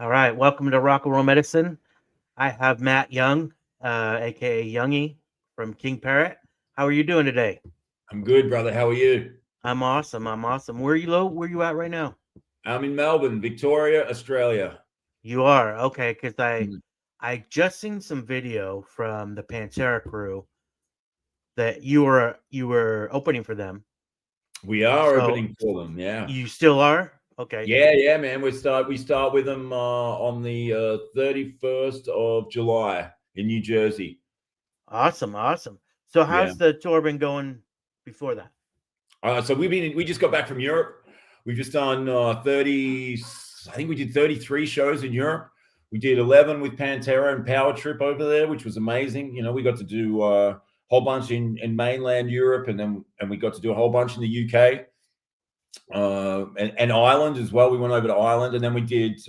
All right, welcome to Rock and Roll Medicine. I have Matt Young, aka Youngie from King Parrot. How are you doing today? I'm good, brother. How are you? I'm awesome. I'm awesome. Where are you low? Where are you at right now? I'm in Melbourne, Victoria, Australia. You are okay, because I Mhm. I just seen some video from the Pantera crew that you were opening for them. We are So opening for them. Yeah, you still are? Okay. yeah, man. We start with them on the 31st of July in New Jersey. Awesome, awesome. So Yeah. how's the tour been going before that? So we just got back from Europe. We've just done 30. I think we did 33 shows in Europe. We did 11 with Pantera and Power Trip over there, which was amazing. We got to do a whole bunch in mainland Europe, and we got to do a whole bunch in the UK. And Ireland as well. We went over to Ireland, and then we did.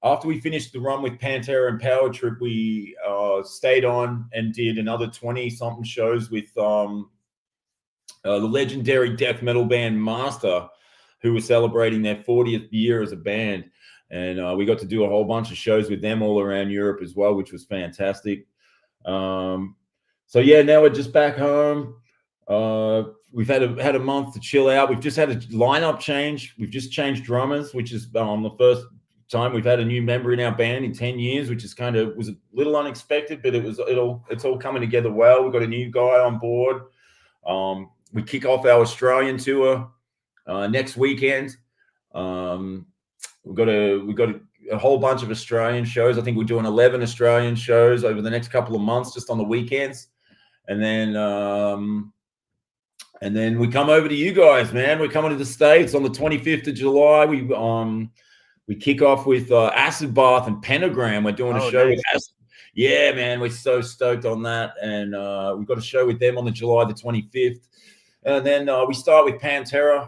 After we finished the run with Pantera and Power Trip, we stayed on and did another 20 something shows with the legendary death metal band Master, who was celebrating their 40th year as a band. And we got to do a whole bunch of shows with them all around Europe as well, which was fantastic. Um, so yeah, now we're just back home. We've had a month to chill out. We've just had a lineup change. We've just changed drummers, which is the first time we've had a new member in our band in 10 years, which is was a little unexpected, but it's all coming together well. We've got a new guy on board. We kick off our Australian tour next weekend. Um, we've got a whole bunch of Australian shows. I think we're doing 11 Australian shows over the next couple of months, just on the weekends, and then we come over to you guys, man. We're coming to the States on the 25th of July. We kick off with Acid Bath and Pentagram. We're doing a Oh, show with nice. Acid. Yeah, man, we're so stoked on that, and we've got a show with them on the July the 25th, and then we start with Pantera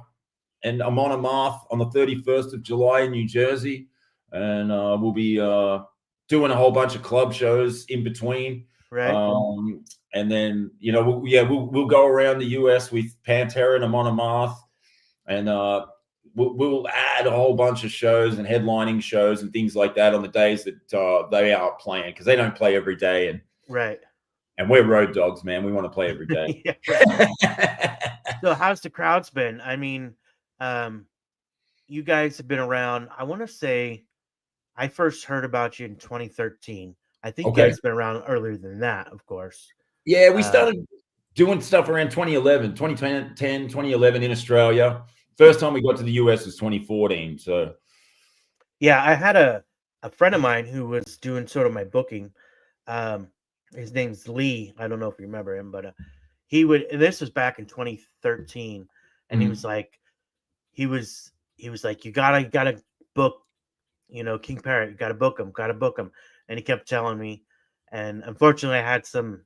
and Amon Amarth on the 31st of July in New Jersey, and we'll be doing a whole bunch of club shows in between. Right. And then we'll go around the US with Pantera and Amon Amarth, and we'll add a whole bunch of shows and headlining shows and things like that on the days that they are playing, because they don't play every day, Right. and we're road dogs, man. We want to play every day. Yeah, right. So how's the crowds been? I mean, um, you guys have been around. I want to say I first heard about you in 2013. I think you Okay. guys been around earlier than that, of course. Yeah, we Uh, started doing stuff around 2011, 2010, 2011 in Australia. First time we got to the US was 2014. So, yeah, I had a friend of mine who was doing sort of my booking. Um, his name's Lee. I don't know if you remember him, but he would. And this was back in 2013, and he was mhm. like, he was like, you gotta book, King Parrot. You gotta book him. And he kept telling me, and unfortunately, I had some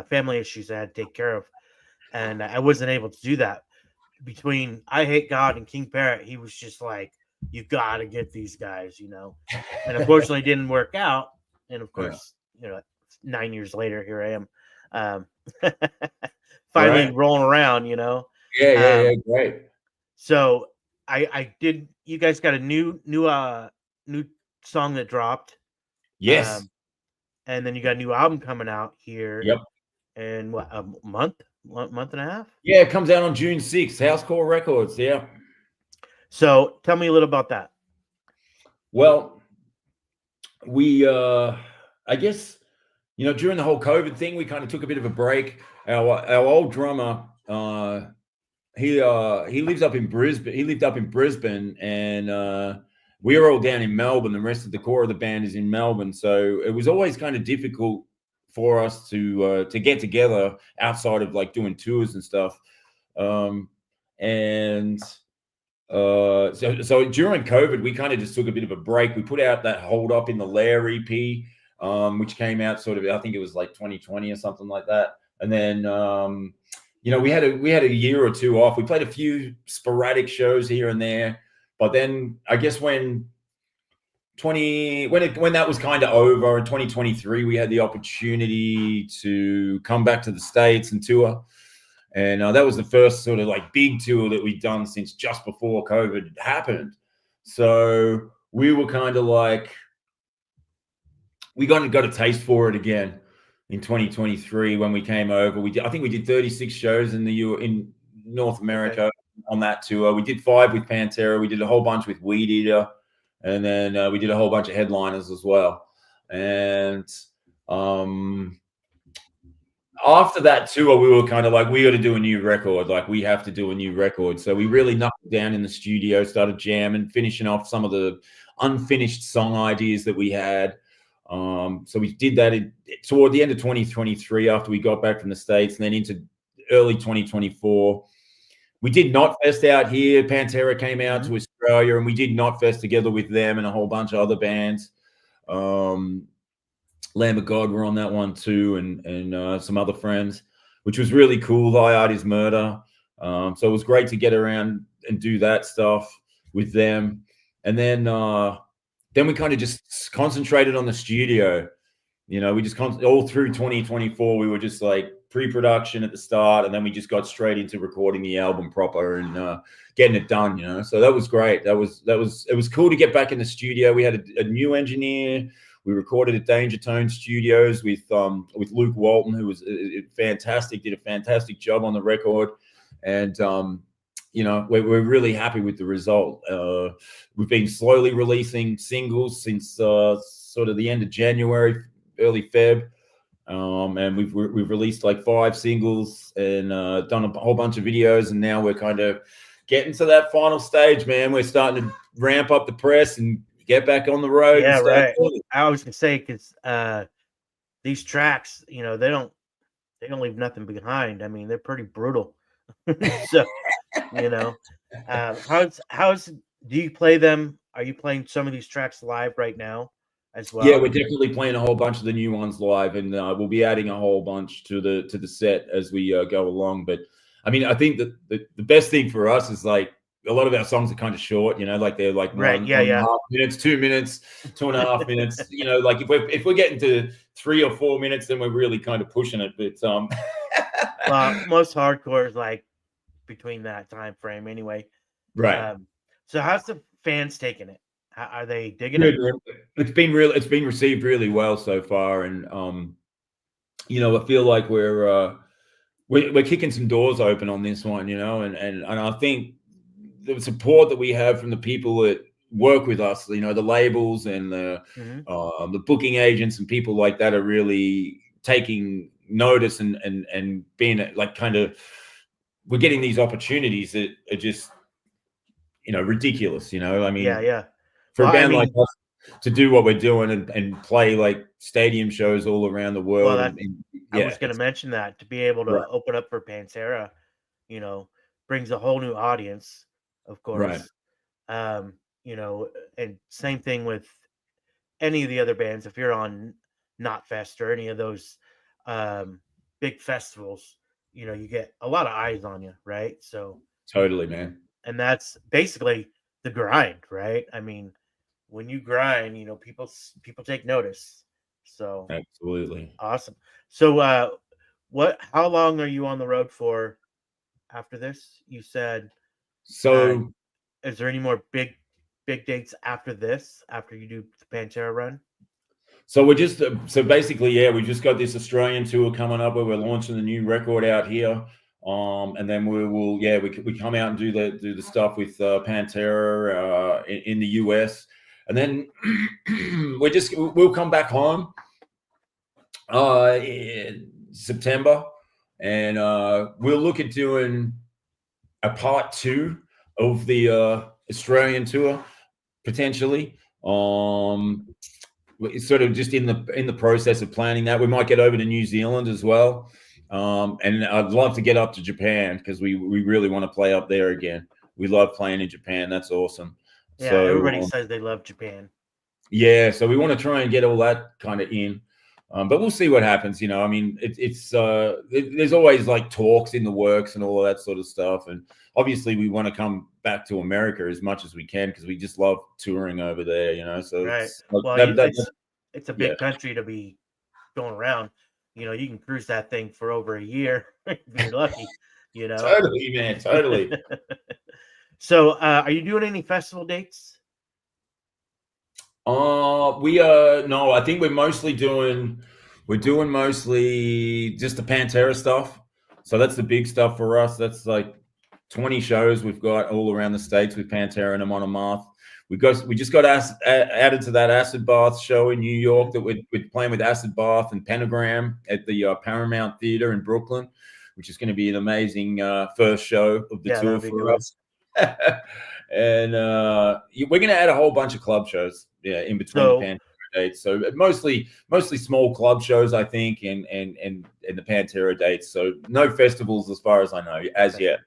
family issues I had to take care of, and I wasn't able to do that. Between I Hate God and King Parrot, he was just like, you gotta get these guys. And unfortunately, it didn't work out. And of Yeah. course, 9 years later, here I am, um, finally Right. rolling around. Yeah, yeah, Um, yeah. Great. so I did. You guys got a new song that dropped, Yes. um, and then you got a new album coming out here Yep. in what, a month and a half. Yeah, it comes out on June 6th. Housecore Records. Yeah. So tell me a little about that. Well, we, I guess, during the whole COVID thing, we kind of took a bit of a break. Our old drummer, he lives up in Brisbane. He lived up in Brisbane, and we were all down in Melbourne. The rest of the core of the band is in Melbourne, so it was always kind of difficult for us to get together outside of like doing tours and stuff. Um, and so during COVID, we kind of just took a bit of a break. We put out that Hold Up in the Lair EP, which came out sort of, I think it was like 2020 or something like that. And then we had a year or two off. We played a few sporadic shows here and there, but then I guess when that was kind of over in 2023, we had the opportunity to come back to the States and tour. And that was the first sort of like big tour that we'd done since just before COVID happened. So we were kind of like, we got a taste for it again in 2023 when we came over. I think we did 36 shows in in North America on that tour. We did 5 with Pantera. We did a whole bunch with Weed Eater, and then we did a whole bunch of headliners as well. And after that tour, we were kind of like, we got to do a new record. Like, we have to do a new record. So we really knuckled down in the studio, started jamming, finishing off some of the unfinished song ideas that we had. So we did that toward the end of 2023 after we got back from the States, and then into early 2024. We did Knotfest out here. Pantera came out to Australia, and we did Knotfest together with them and a whole bunch of other bands. Lamb of God were on that one too, and some other friends, which was really cool. Thy Art Is Murder. So it was great to get around and do that stuff with them. And then we kind of just concentrated on the studio. You know, we just all through 2024, we were just like pre-production at the start, and then we just got straight into recording the album proper and getting it done. You know, so that was great. It was cool to get back in the studio. We had a new engineer. We recorded at Danger Tone Studios with Luke Walton, who was fantastic. Did a fantastic job on the record, and you know, we're really happy with the result. We've been slowly releasing singles since sort of the end of January, early Feb, and we've released like 5 singles and done a whole bunch of videos, and now we're kind of getting to that final stage, man. We're starting to ramp up the press and get back on the road. Yeah, and right. I was gonna say, because these tracks, you know, they don't leave nothing behind. I mean, they're pretty brutal. So, you know, how's do you play them? Are you playing some of these tracks live right now as well? Yeah, we're definitely playing a whole bunch of the new ones live, and we'll be adding a whole bunch to the set as we go along. But I mean, I think that the best thing for us is like, a lot of our songs are kind of short, you know, like they're like right, one and a half minutes, 2 minutes, 2.5 minutes. You know, like if we're getting to 3 or 4 minutes, then we're really kind of pushing it. But well, most hardcore is like between that time frame anyway. right. So how's the fans taking it? Are they digging Good, it? It's been received really well so far, and you know, I feel like we're kicking some doors open on this one, you know, and I think the support that we have from the people that work with us, you know, the labels and the booking agents and people like that are really taking notice and being like, kind of, we're getting these opportunities that are just, you know, ridiculous. You know, I mean, yeah. for Well, a band like us to do what we're doing and play like stadium shows all around the world. Well, I yeah, was going to mention that, to be able to open up for Pantera, you know, brings a whole new audience, of course. Right. You know, and same thing with any of the other bands. If you're on Knotfest or any of those big festivals, you know, you get a lot of eyes on you, right? So Totally, man. and that's basically the grind, right? I mean, when you grind, you know, people take notice. So Absolutely. awesome. So how long are you on the road for after this? You said, So is there any more big dates after this, after you do the Pantera run? So we're just so basically, yeah, we just got this Australian tour coming up where we're launching the new record out here, and then we come out and do the stuff with Pantera in the US, and then we'll come back home in September, and we'll look at doing a part 2 of the Australian tour potentially. It's sort of just in the process of planning that. We might get over to New Zealand as well, and I'd love to get up to Japan because we really want to play up there again. We love playing in Japan. That's awesome. Yeah, so everybody says they love Japan. Yeah, so we want to try and get all that kind of in, but we'll see what happens. You know, I mean, there's always like talks in the works and all of that sort of stuff, and obviously we want to come back to America as much as we can because we just love touring over there. You know, so right. It's a big country to be going around. You know, you can cruise that thing for over a year if you're lucky. You know, totally, man, totally. So, are you doing any festival dates? We are no, I think we're doing mostly just the Pantera stuff. So that's the big stuff for us. That's like 20 shows we've got all around the states with Pantera and them on a month. We just got added to that Acid Bath show in New York that we're playing with Acid Bath and Pentagram at the Paramount Theater in Brooklyn, which is going to be an amazing first show of the Yeah, tour that'll be for cool. us. And we're going to add a whole bunch of club shows, yeah, in between the So Pantera dates. So mostly small club shows, I think, and the Pantera dates. So no festivals, as far as I know, as okay. yet.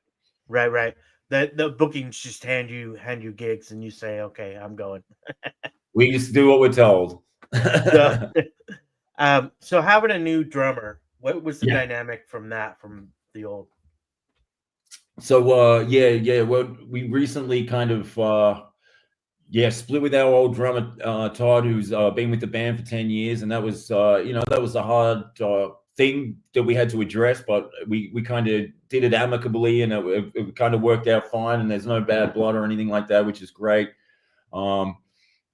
Right. The bookings just hand you gigs and you say, okay, I'm going. We just do what we're told. So so having a new drummer, what was the Yeah. dynamic from that from the old? So yeah. Well, we recently kind of split with our old drummer Todd, who's been with the band for 10 years, and that was that was a hard thing that we had to address, but we kind of did it amicably, and it kind of worked out fine, and there's no bad blood or anything like that, which is great. Um,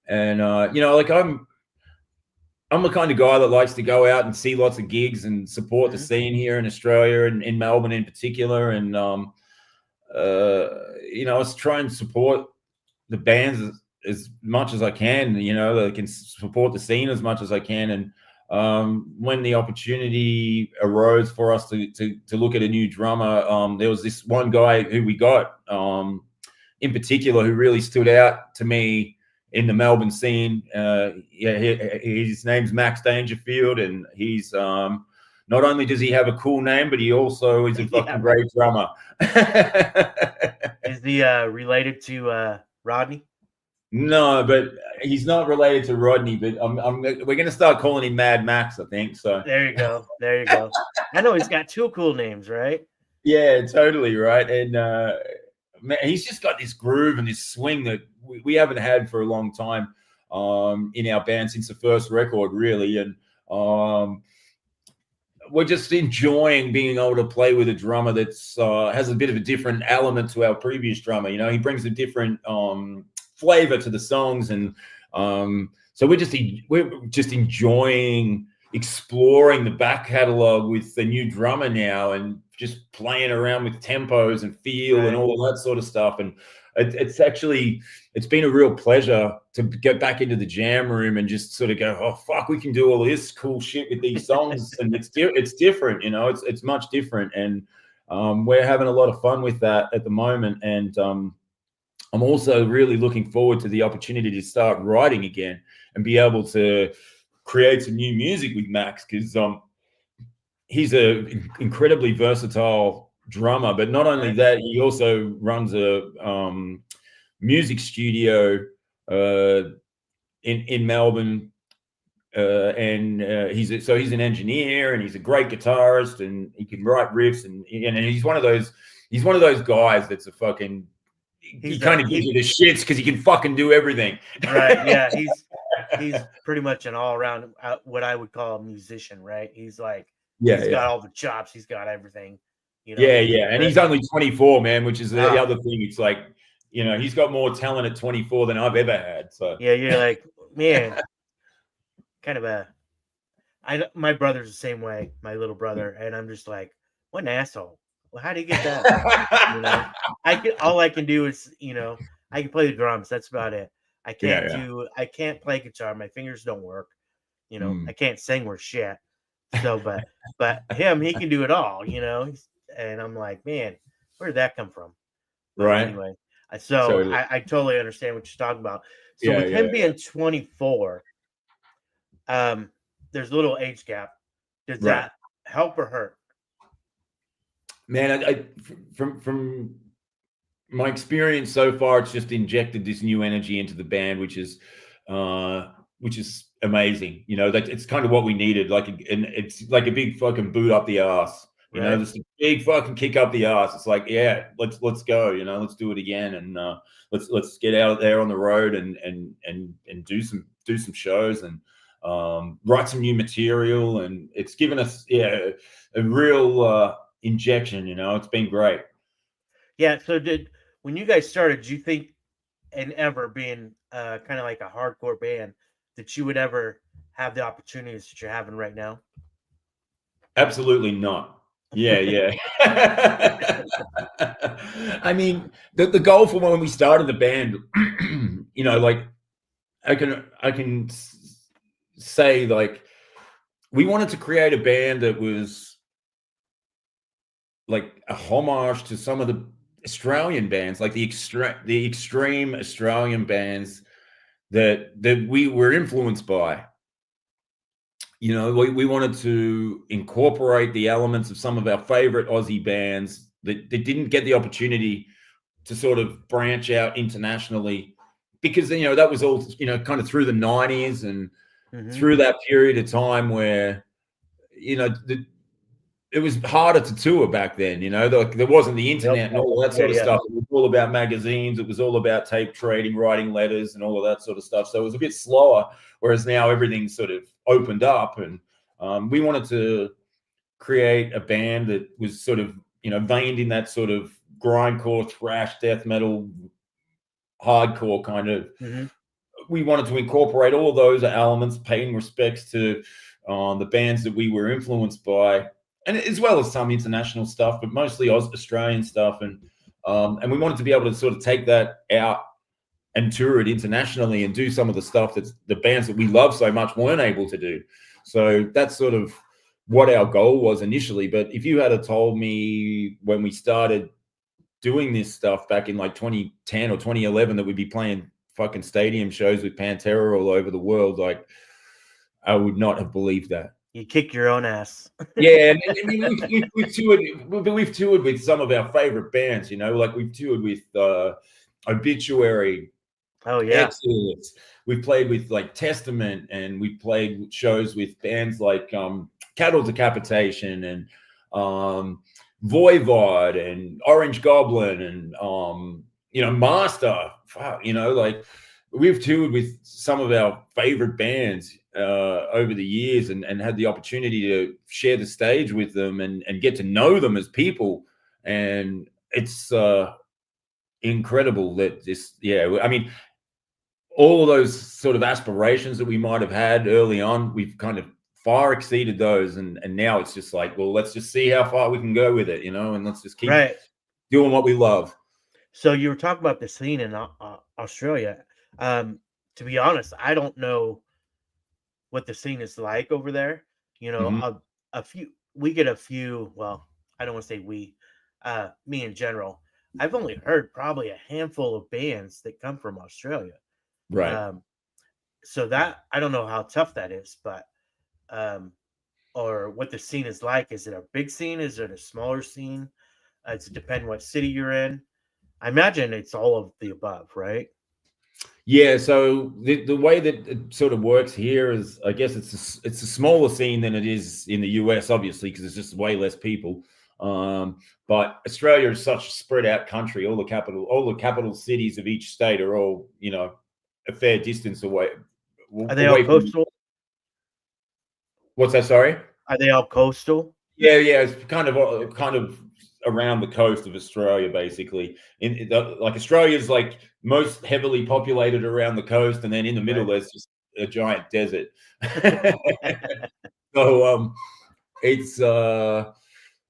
and like I'm the kind of guy that likes to go out and see lots of gigs and support the Mhm. scene here in Australia and in Melbourne in particular, and let's try and support the bands as much as I can. That I can support the scene as much as I can. And when the opportunity arose for us to look at a new drummer, there was this one guy who we got in particular who really stood out to me in the Melbourne scene. His name's Max Dangerfield, and he's not only does he have a cool name, but he also is a Yeah, fucking right. great drummer. Is he related to Rodney? No, but he's not related to Rodney. But we're going to start calling him Mad Max, I think. So There you go. There you go. I know he's got two cool names, right? yeah, totally right. And man, he's just got this groove and this swing that we haven't had for a long time in our band since the first record, really. And we're just enjoying being able to play with a drummer that's has a bit of a different element to our previous drummer. He brings a different flavor to the songs, and so we're just enjoying exploring the back catalog with the new drummer now, and just playing around with tempos and feel and Right. all of that sort of stuff. And it's been a real pleasure to get back into the jam room and just sort of go, oh fuck, we can do all this cool shit with these songs, and it's different, it's much different, and we're having a lot of fun with that at the moment. And I'm also really looking forward to the opportunity to start writing again and be able to create some new music with Max, because he's an incredibly versatile drummer. But not only Right. that, he also runs a music studio in Melbourne, and he's an engineer, and he's a great guitarist, and he can write riffs, and he's one of those guys that's a fucking, he He's kind of gives you the shits because he can fucking do everything. right. Yeah, he's pretty much an all around what I would call a musician, right? He's like Yeah, he's got yeah. all the chops. He's got everything. Yeah, yeah, and But he's only 24, man, which is the ah, other thing. It's like, he's got more talent at 24 than I've ever had. So yeah, you're like, man, kind of a. My brother's the same way, my little brother, and I'm just like, what an asshole. Well, how do you get that? You know, all I can do is I can play the drums. That's about it. yeah, yeah. I can't play guitar. My fingers don't work. I Mm, can't sing worth shit. So, but him, he can do it all. And I'm like, man, where did that come from? But right. anyway, so So I totally understand what you're talking about. So yeah, with him yeah, being 24, um, there's a little age gap. Does right. that help or hurt? Man, from my experience so far, it's just injected this new energy into the band, which is amazing. That it's kind of what we needed. And it's like a big fucking boot up the ass. Right. Just a big fucking kick up the ass. It's like, yeah, let's go. Let's do it again, and let's get out there on the road and do some shows, and write some new material. And it's given us a real injection. It's been great. Yeah. So when you guys started, did you think and ever being kind of like a hardcore band that you would ever have the opportunities that you're having right now? Absolutely not. Yeah, yeah. I mean, the goal for when we started the band, like I can say like we wanted to create a band that was like a homage to some of the Australian bands, like the extreme Australian bands that we were influenced by. We wanted to incorporate the elements of some of our favorite Aussie bands that didn't get the opportunity to sort of branch out internationally because that was all kind of through the 90s and Mm-hmm. through that period of time where it was harder to tour back then. There wasn't the Yep. internet and all of that Yeah, sort of yeah. stuff. It was all about magazines. It was all about tape trading, writing letters, and all of that sort of stuff. So it was a bit slower. Whereas now everything's sort of opened up, and we wanted to create a band that was sort of veined in that sort of grindcore, thrash, death metal, hardcore kind of. Mm-hmm. We wanted to incorporate all of those elements, paying respects to the bands that we were influenced by, and as well as some international stuff, but mostly Australian stuff. And we wanted to be able to sort of take that out and tour it internationally and do some of the stuff that the bands that we love so much weren't able to do. So that's sort of what our goal was initially. But if you had told me when we started doing this stuff back in like 2010 or 2011 that we'd be playing fucking stadium shows with Pantera all over the world, like I would not have believed that. You kick your own ass. Yeah, and we've toured with some of our favorite bands. Like we've toured with Obituary, Oh yeah. Exodus. We've played with like Testament, and we've played shows with bands like Cattle Decapitation and Voivod and Orange Goblin and Master. Like we've toured with some of our favorite bands over the years and had the opportunity to share the stage with them and get to know them as people. And it's incredible that I mean, all of those sort of aspirations that we might have had early on, we've kind of far exceeded those. And now it's just like, well, let's just see how far we can go with it, and let's just keep Right. doing what we love. So you were talking about the scene in Australia. To be honest, I don't know what the scene is like over there. You know, Mhm. a few we get a few. Well, I don't want to say we, me in general. I've only heard probably a handful of bands that come from Australia. Right. Um, so that I don't know how tough that is, but um, or what the scene is like. Is it a big scene? Is it a smaller scene? It's depend what city you're in. I imagine it's all of the above, right? Yeah, so the way that it sort of works here is, I guess it's a smaller scene than it is in the US, obviously, because there's just way less people. But Australia is such a spread out country. All the capital cities of each state are all a fair distance away Are they all from. coastal? What's that? Sorry. Are they all coastal? Yeah, yeah, it's kind of around the coast of Australia, basically. Like Australia's like most heavily populated around the coast, and then in the middle Right. there's just a giant desert. So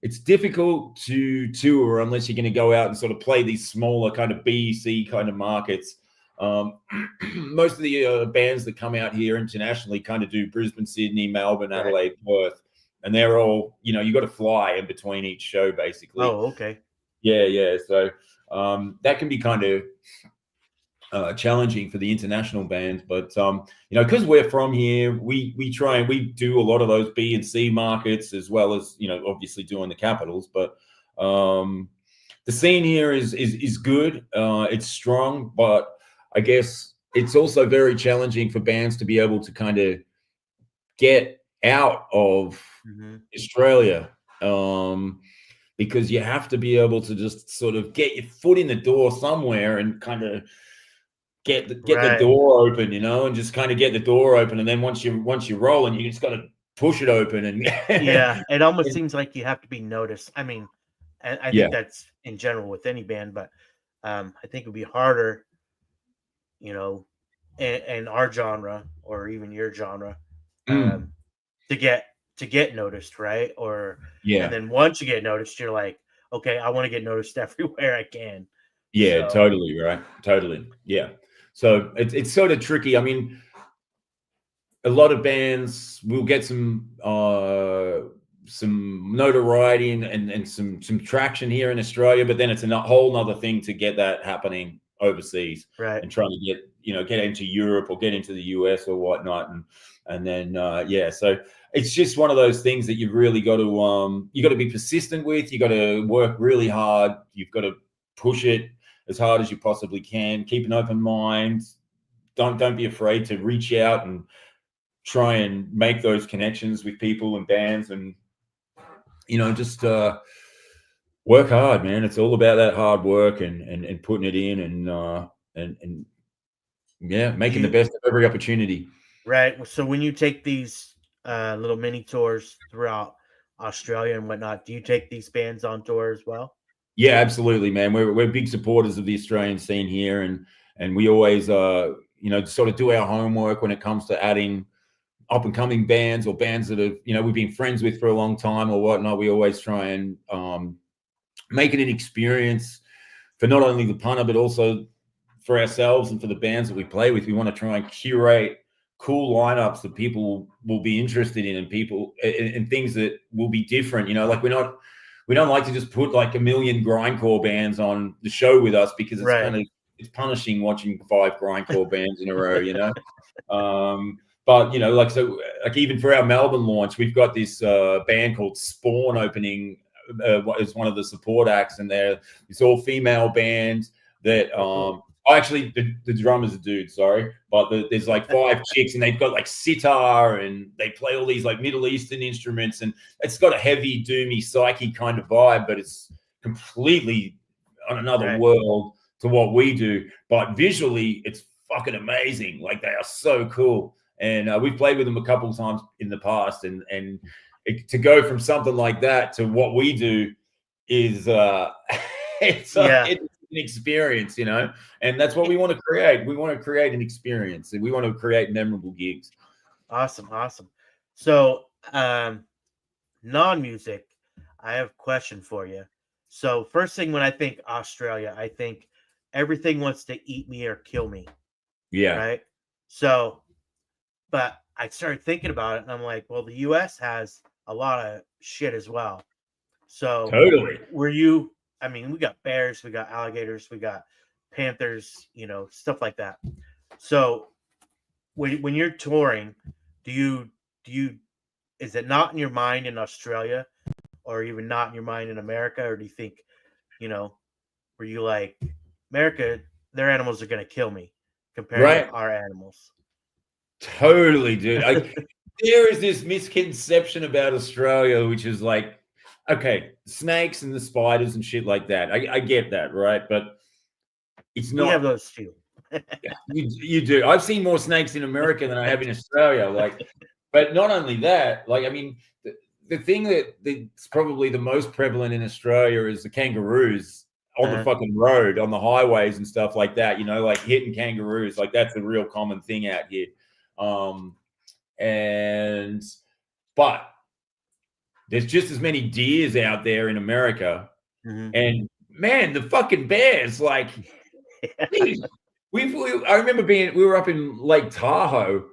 it's difficult to tour unless you're going to go out and sort of play these smaller kind of B, C kind of markets. Most of the bands that come out here internationally kind of do Brisbane, Sydney, Melbourne, Right. Adelaide, Perth, and they're all you got to fly in between each show, basically. Oh, okay. Yeah, yeah. So that can be kind of challenging for the international bands, but because we're from here, we try and we do a lot of those B and C markets as well as obviously doing the capitals. But the scene here is good. It's strong, but I guess it's also very challenging for bands to be able to kind of get out of Mm-hmm. Australia. Because you have to be able to just sort of get your foot in the door somewhere and kind of get the Right. door open, and just kind of get the door open, and then once you're rolling, you just got to push it open and Yeah. It almost seems like you have to be noticed. I mean, I yeah, think that's in general with any band, but I think it would be harder, you know, in our genre or even your genre, Mm, um, to get noticed, right? Or and yeah. then once you get noticed, you're like, okay, I want to get noticed everywhere I can. Yeah, So totally, right? Totally. Yeah. So it's sort of tricky. I mean, a lot of bands will get some notoriety and some traction here in Australia, but then it's a whole nother thing to get that happening overseas right, and trying to get into Europe or get into the US or whatnot, and then yeah, so it's just one of those things that you've really got to you got to be persistent with. You got to work really hard. You've got to push it as hard as you possibly can. Keep an open mind. Don't be afraid to reach out and try and make those connections with people and bands, and just work hard, man. It's all about that hard work and putting it in, and yeah, do making the you best of every opportunity. right? So when you take these little mini tours throughout Australia and whatnot, do you take these bands on tour as well? Yeah, absolutely, man. We're big supporters of the Australian scene here, and we always sort of do our homework when it comes to adding up and coming bands or bands that have we've been friends with for a long time or whatnot. We always try and make it an experience for not only the punter but also for ourselves and for the bands that we play with. We want to try and curate cool lineups that people will be interested in, and people and things that will be different. Like we don't like to just put like a million grindcore bands on the show with us, because Right. it's punishing watching 5 grindcore bands in a row. But like even for our Melbourne launch, we've got this band called Spawn opening as one of the support acts, and they're this all female band that Oh, cool. actually the drummer's a dude, sorry, but there's like 5 chicks, and they've got like sitar, and they play all these like Middle Eastern instruments, and it's got a heavy doomy psyche kind of vibe, but it's completely on another Right. world to what we do. But visually, it's fucking amazing. Like, they are so cool, and we've played with them a couple of times in the past, and to go from something like that to what we do is it's Yeah. it's an experience, and that's what we want to create. We want to create an experience, and we want to create memorable gigs. Awesome. Awesome. So, non-music, I have a question for you. So, first thing when I think Australia, I think everything wants to eat me or kill me, Yeah, right? So, but I started thinking about it and I'm like, well, the US has a lot of shit as well. So, totally. were you, I mean, we got bears, we got alligators, we got panthers, stuff like that. So, when you're touring, do you is it not in your mind in Australia or even not in your mind in America, or do you think, you know, were you like, America, their animals are going to kill me compared to Right. our animals? Totally, dude. There is this misconception about Australia, which is like, okay, snakes and the spiders and shit like that. I get that, right? But it's We have not. those too. You do. I've seen more snakes in America than I have in Australia. Like, but not only that. Like, I mean, the thing that's probably the most prevalent in Australia is the kangaroos on the Uh, fucking road, on the highways and stuff like that. Like hitting kangaroos. Like, that's a real common thing out here. Um, and but there's just as many deers out there in America, mhm. and man, the fucking bears, like, we I remember we were up in Lake Tahoe.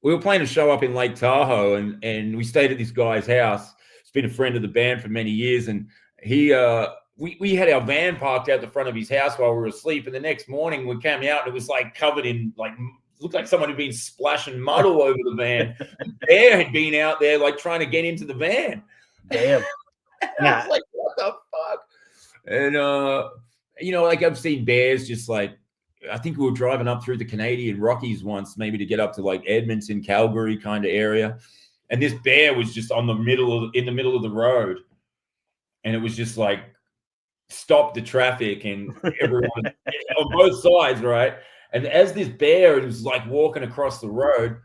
We were playing a show up in Lake Tahoe, and we stayed at this guy's house. He's been a friend of the band for many years, and we had our van parked out the front of his house while we were asleep. And the next morning we came out, and it was like covered in like, looked like someone had been splashing mud all over the van. The bear had been out there like trying to get into the van. Damn. I was Yeah. like, what the fuck? And like, I've seen bears just like, I think we were driving up through the Canadian Rockies once, maybe to get up to like Edmonton, Calgary kind of area. And this bear was just in the middle of the road. And it was just like, stop the traffic, and everyone on both sides, right? And as this bear was like walking across the road,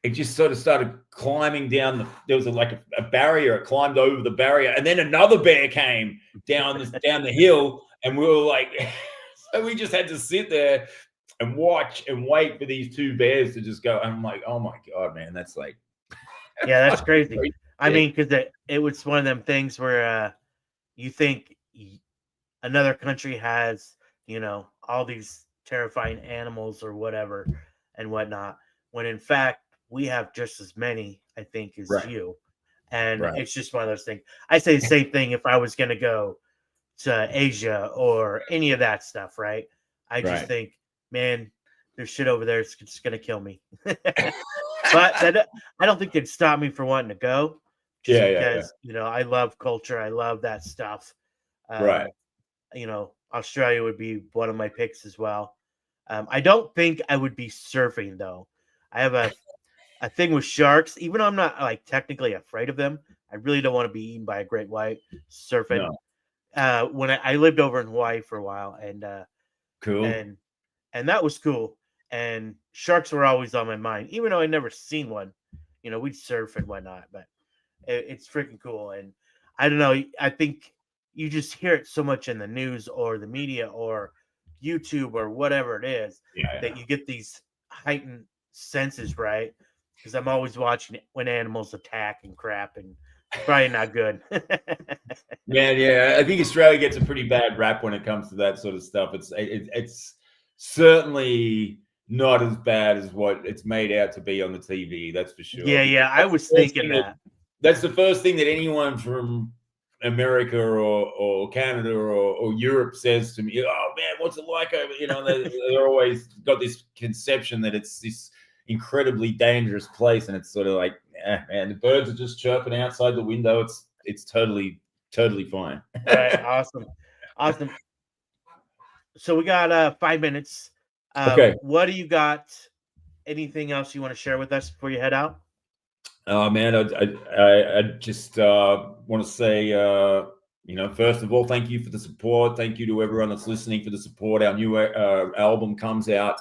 it just sort of started climbing down there was a barrier. It climbed over the barrier, and then another bear came down the hill, and we were like, so we just had to sit there and watch and wait for these two bears to just go. I'm like, oh my God, man, that's like, Yeah, that's crazy. I shit. mean, because it was one of them things where you think another country has, all these terrifying animals or whatever and whatnot, when in fact we have just as many, I think, as Right, you. And right, it's just one of those things. I say the same thing if I was going to go to Asia or any of that stuff, right? I just right. think, man, there's shit over there. It's just going to kill me. But that I don't think it'd stop me from wanting to go, just Yeah, yeah, yeah. because I love culture, I love that stuff. Right. Um, Australia would be one of my picks as well. I don't think I would be surfing though. I have a thing with sharks, even though I'm not like technically afraid of them. I really don't want to be eaten by a great white surfing. No. When I lived over in Hawaii for a while, Cool. and and that was cool. And sharks were always on my mind, even though I never seen one. We'd surf and whatnot, but it's freaking cool. And I don't know. I think you just hear it so much in the news or the media or YouTube or whatever it is Yeah, that yeah. you get these heightened senses, right? Because I'm always watching it when animals attack and crap, and it's probably not good. Man, yeah, I think Australia gets a pretty bad rap when it comes to that sort of stuff. It's certainly not as bad as what it's made out to be on the TV. That's for sure. Yeah, Because yeah, I was thinking that. that's the first thing that anyone from America or Canada or Europe says to me. Oh man, what's it like over? They're always got this conception that it's this incredibly dangerous place, and it's sort of like, man, the birds are just chirping outside the window. It's totally fine. Right, awesome, awesome. So we got 5 minutes. Okay. What do you got? Anything else you want to share with us before you head out? Oh man, I just want to say, first of all, thank you for the support. Thank you to everyone that's listening for the support. Our new album comes out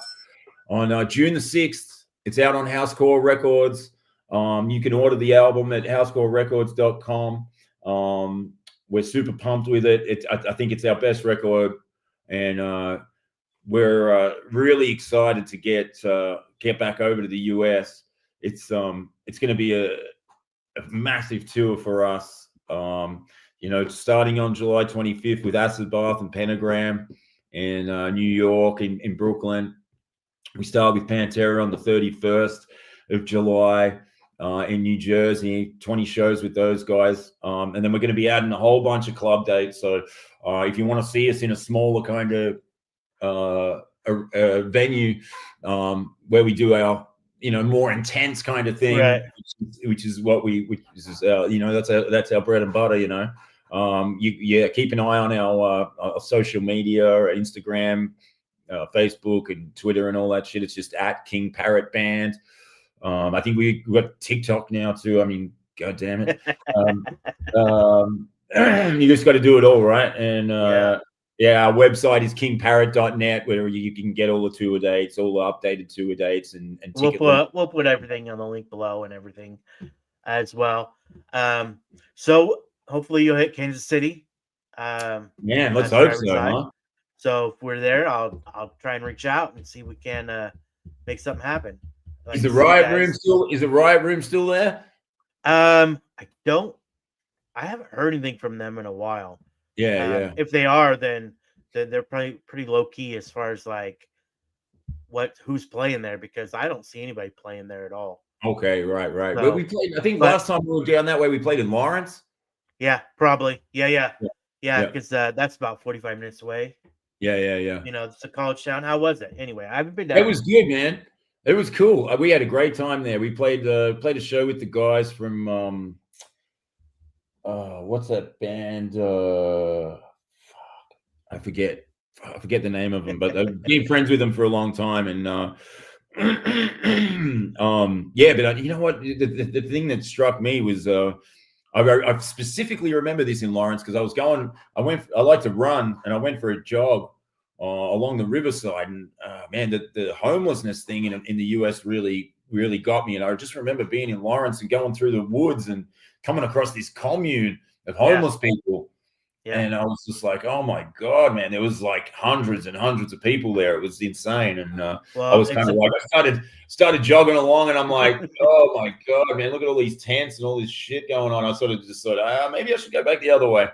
on June the 6th. It's out on Housecore Records. You can order the album at housecorerecords.com. We're super pumped with it. I think it's our best record, and we're really excited to get back over to the US. It's going to be a massive tour for us. Starting on July 25th with Acid Bath and Pentagram in New York, in Brooklyn. We start with Pantera on the 31st of July in New Jersey, 20 shows with those guys. And then we're going to be adding a whole bunch of club dates. So if you want to see us in a smaller kind of a venue where we do our more intense kind of thing, Right. which is what that's our bread and butter. Keep an eye on our social media, Instagram, Facebook and Twitter and all that shit. It's just at King Parrot Band. I think we got TikTok now too. I mean, god damn it. You just got to do it all, right? And Yeah. our website is kingparrot.net, where you can get all the tour dates, all the updated tour dates, and We'll ticket links. put everything on the link below and everything as well. So hopefully you'll hit Kansas City. Man, let's That's where hope I so, reside. huh? So if we're there, I'll try and reach out and see if we can make something happen. Like Is the to see you riot guys. room still there? I haven't heard anything from them in a while. Yeah. If they are, then they're probably pretty low key as far as like who's playing there, because I don't see anybody playing there at all. Okay, right. So, Well, we played. I think last time we were down that way, we played in Lawrence. Yeah, probably. Yeah. Yeah. Because that's about 45 minutes away. Yeah. It's a college town. How was it? Anyway, I haven't been down. It was good, man. It was cool. We had a great time there. We played a show with the guys from what's that band? I forget the name of them, but I've been friends with them for a long time. And but you know what? The thing that struck me was I specifically remember this in Lawrence because I like to run, and I went for a jog along the riverside, and man, the homelessness thing in the US really got me. And I just remember being in Lawrence and going through the woods and coming across this commune of homeless people, Yeah. And I was just like, oh my God, man, there was like hundreds and hundreds of people there. It was insane. And I Well, was kind of like, I started jogging along and I'm like, oh my God, man, look at all these tents and all this shit going on. I sort of just thought, maybe I should go back the other way.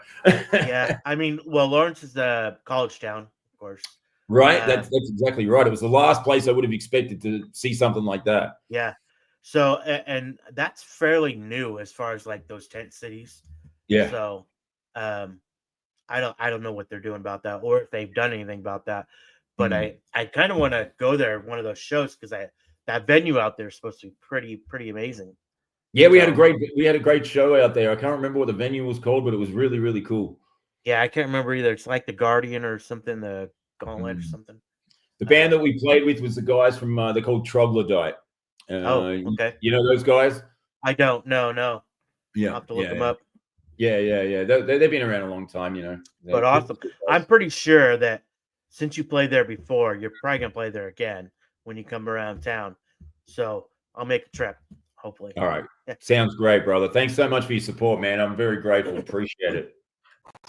yeah. I mean, well, Lawrence is a college town, of course. Right. That's exactly right. It was the last place I would have expected to see something like that. Yeah. So, and that's fairly new as far as like those tent cities. Yeah. So, um, I don't know what they're doing about that or if they've done anything about that. But I kind of want to go there one of those shows because that venue out there is supposed to be pretty amazing. Yeah, we had a great show out there. I can't remember what the venue was called, but it was really, really cool. Yeah, I can't remember either. It's like the Guardian or something, the Gauntlet or something. The band that we played with was the guys from they're called Troglodyte. Okay. You know those guys? I don't. No. Yeah, I'll have to look them up. Yeah. They've been around a long time, you know. But awesome. I'm pretty sure that since you played there before, you're probably gonna play there again when you come around town. So I'll make a trip, hopefully. All right. Sounds great, brother. Thanks so much for your support, man. I'm very grateful. Appreciate it.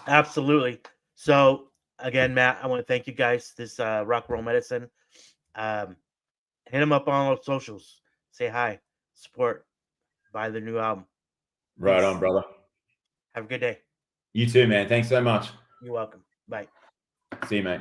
Absolutely. So again, Matt, I want to thank you guys. This Rock Roll Medicine. Hit them up on all socials. Say hi. Support. Buy the new album. Right on, brother. Have a good day. You too, man. Thanks so much. You're welcome. Bye. See you, mate.